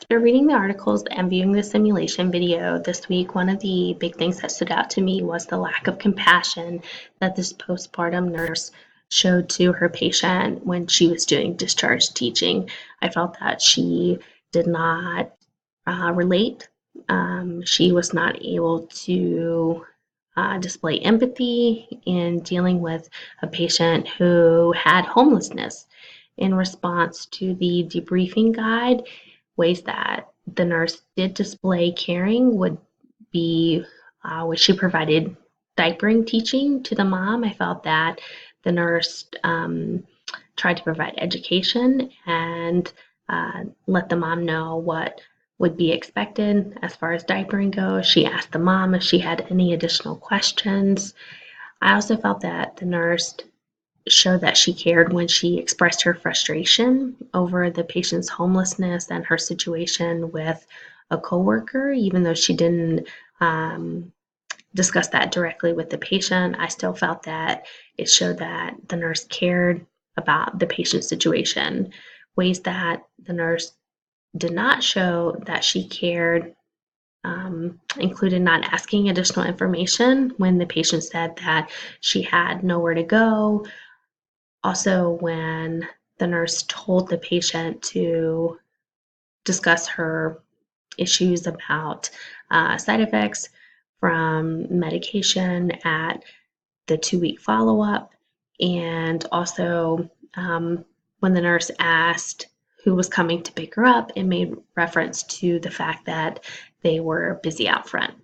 After reading the articles and viewing the simulation video this week, one of the big things that stood out to me was the lack of compassion that this postpartum nurse showed to her patient when she was doing discharge teaching. I felt that she did not relate. She was not able to display empathy in dealing with a patient who had homelessness. In response to the debriefing guide, ways that the nurse did display caring would be when she provided diapering teaching to the mom. I felt that the nurse tried to provide education and let the mom know what would be expected as far as diapering goes. She asked the mom if she had any additional questions. I also felt that the nurse showed that she cared when she expressed her frustration over the patient's homelessness and her situation with a coworker, even though she didn't discuss that directly with the patient. I still felt that it showed that the nurse cared about the patient's situation. Ways that the nurse did not show that she cared included not asking additional information when the patient said that she had nowhere to go. Also, when the nurse told the patient to discuss her issues about side effects from medication at the 2-week follow up, and also when the nurse asked who was coming to pick her up, it made reference to the fact that they were busy out front.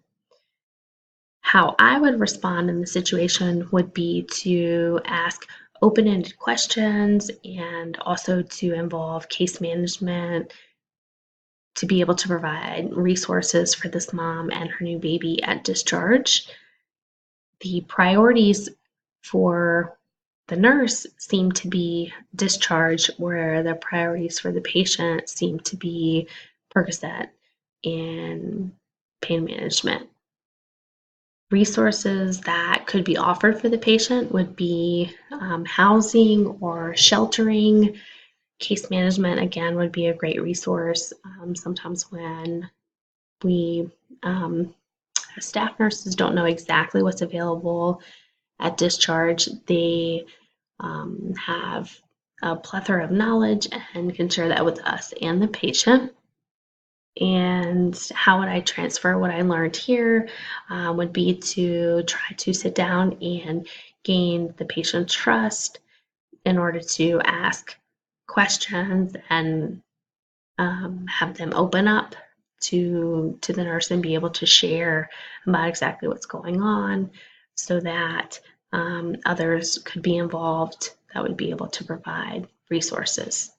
How I would respond in the situation would be to ask open-ended questions and also to involve case management to be able to provide resources for this mom and her new baby at discharge. The priorities for the nurse seem to be discharge, where the priorities for the patient seem to be Percocet and pain management. Resources that could be offered for the patient would be housing or sheltering. Case management, again, would be a great resource. Sometimes when we, as staff nurses, don't know exactly what's available at discharge, they have a plethora of knowledge and can share that with us and the patient. And how would I transfer what I learned here would be to try to sit down and gain the patient's trust in order to ask questions and have them open up to the nurse and be able to share about exactly what's going on so that others could be involved that would be able to provide resources.